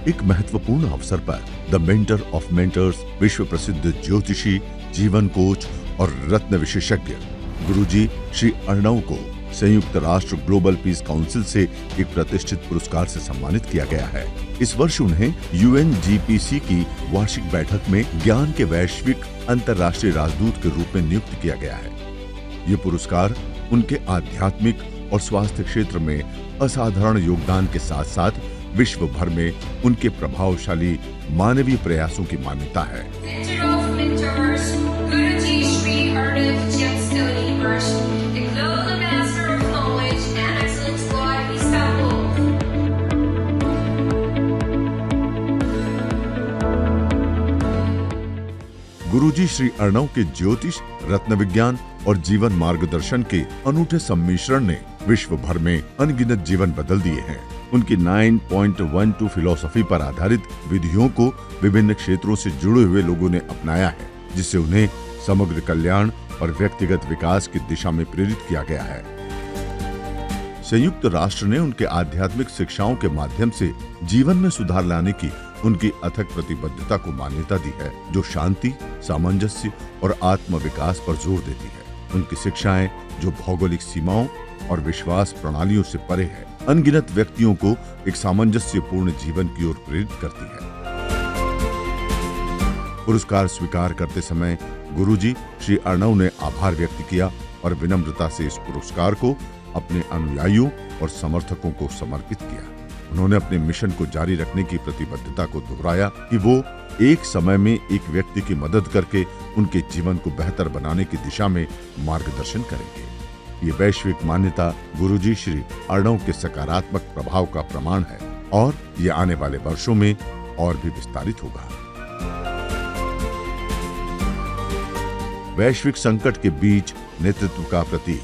एक महत्वपूर्ण अवसर पर द मेंटर ऑफ मेंटर्स विश्व प्रसिद्ध ज्योतिषी, जीवन कोच और रत्न विशेषज्ञ गुरुजी श्री अर्णव को संयुक्त राष्ट्र ग्लोबल पीस काउंसिल से एक प्रतिष्ठित पुरस्कार से सम्मानित किया गया है। इस वर्ष उन्हें UNGPC की वार्षिक बैठक में ज्ञान के वैश्विक अंतर्राष्ट्रीय राजदूत के रूप में नियुक्त किया गया है। ये पुरस्कार उनके आध्यात्मिक और स्वास्थ्य क्षेत्र में असाधारण योगदान के साथ साथ विश्व भर में उनके प्रभावशाली मानवीय प्रयासों की मान्यता है। गुरुजी श्री अर्णव के ज्योतिष, रत्न विज्ञान और जीवन मार्गदर्शन के अनूठे सम्मिश्रण ने विश्व भर में अनगिनत जीवन बदल दिए हैं। उनकी 9.12 फिलॉसफी पर आधारित विधियों को विभिन्न क्षेत्रों से जुड़े हुए लोगों ने अपनाया है, जिससे उन्हें समग्र कल्याण और व्यक्तिगत विकास की दिशा में प्रेरित किया गया है। संयुक्त राष्ट्र ने उनके आध्यात्मिक शिक्षाओं के माध्यम से जीवन में सुधार लाने की उनकी अथक प्रतिबद्धता को मान्यता दी है, जो शांति, सामंजस्य और आत्म विकास पर जोर देती है। उनकी शिक्षाएं, जो भौगोलिक सीमाओं और विश्वास प्रणालियों से परे है, अनगिनत व्यक्तियों को एक सामंजस्यपूर्ण जीवन की ओर प्रेरित करती है। पुरस्कार स्वीकार करते समय गुरुजी श्री अर्णव ने आभार व्यक्त किया और विनम्रता से इस पुरस्कार को अपने अनुयायियों और समर्थकों को समर्पित किया। उन्होंने अपने मिशन को जारी रखने की प्रतिबद्धता को दोहराया कि वो एक समय में एक व्यक्ति की मदद करके उनके जीवन को बेहतर बनाने की दिशा में मार्गदर्शन करेंगे। ये वैश्विक मान्यता गुरुजी श्री अर्णव के सकारात्मक प्रभाव का प्रमाण है और ये आने वाले वर्षों में और भी विस्तारित होगा। वैश्विक संकट के बीच नेतृत्व का प्रतीक।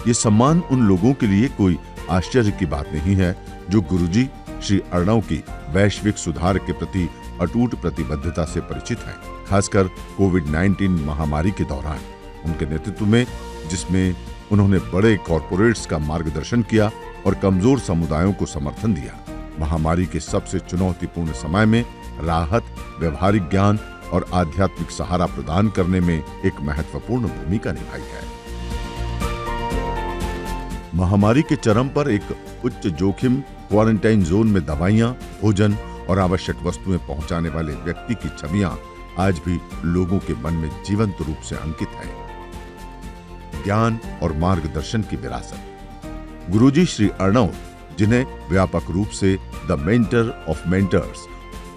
ये सम्मान उन लोगों के लिए कोई आश्चर्य की बात नहीं है जो गुरुजी श्री अर्णव की वैश्विक सुधार के प्रति अटूट प्रतिबद्धता से परिचित हैं, खासकर कोविड-19 महामारी के दौरान। उनके नेतृत्व में, जिसमें उन्होंने बड़े कॉरपोरेट्स का मार्गदर्शन किया और कमजोर समुदायों को समर्थन दिया, महामारी के सबसे चुनौतीपूर्ण समय में राहत, व्यवहारिक ज्ञान और आध्यात्मिक सहारा प्रदान करने में एक महत्वपूर्ण भूमिका निभाई है। महामारी के चरम पर एक उच्च जोखिम क्वारंटाइन जोन में दवाइयां, भोजन और आवश्यक वस्तुएं पहुंचाने वाले व्यक्ति की छवियां आज भी लोगों के मन में जीवंत रूप से अंकित है। ज्ञान और मार्गदर्शन की विरासत। गुरुजी श्री अर्णव, जिन्हें व्यापक रूप से द मेंटर ऑफ मेंटर्स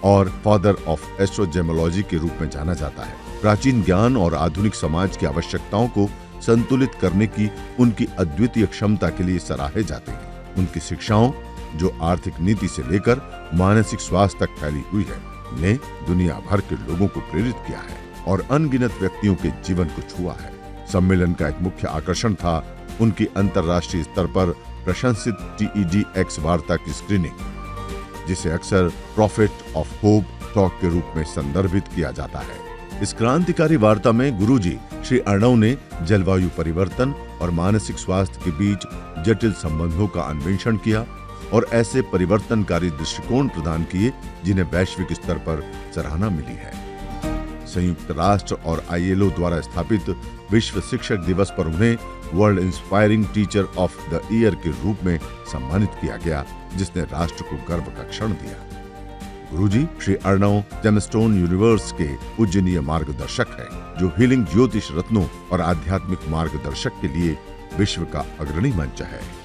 और फादर ऑफ एस्ट्रोजेमोलॉजी के रूप में जाना जाता है, प्राचीन ज्ञान और आधुनिक समाज की आवश्यकताओं को संतुलित करने की उनकी अद्वितीय क्षमता के लिए सराहे जाते हैं। उनकी शिक्षाओं, जो आर्थिक नीति से लेकर मानसिक स्वास्थ्य तक फैली हुई है, ने दुनिया भर के लोगों को प्रेरित किया है और अनगिनत व्यक्तियों के जीवन को छुआ है। सम्मेलन का एक मुख्य आकर्षण था उनकी अंतर्राष्ट्रीय स्तर पर प्रशंसित TEDx वार्ता की स्क्रीनिंग, जिसे अक्सर प्रॉफिट ऑफ होप टॉक के रूप में संदर्भित किया जाता है। इस क्रांतिकारी वार्ता में गुरुजी श्री अर्णव ने जलवायु परिवर्तन और मानसिक स्वास्थ्य के बीच जटिल संबंधों का अन्वेषण किया और ऐसे परिवर्तनकारी दृष्टिकोण प्रदान किए जिन्हें वैश्विक स्तर पर सराहना मिली है। संयुक्त राष्ट्र और ILO द्वारा स्थापित विश्व शिक्षक दिवस पर उन्हें world inspiring teacher of the year के रूप में सम्मानित किया गया, जिसने राष्ट्र को गर्व का क्षण दिया। गुरुजी श्री अर्णव जेमस्टोन यूनिवर्स के पूजनीय मार्गदर्शक है, जो हीलिंग ज्योतिष रत्नों और आध्यात्मिक मार्गदर्शक के लिए विश्व का अग्रणी मंच है।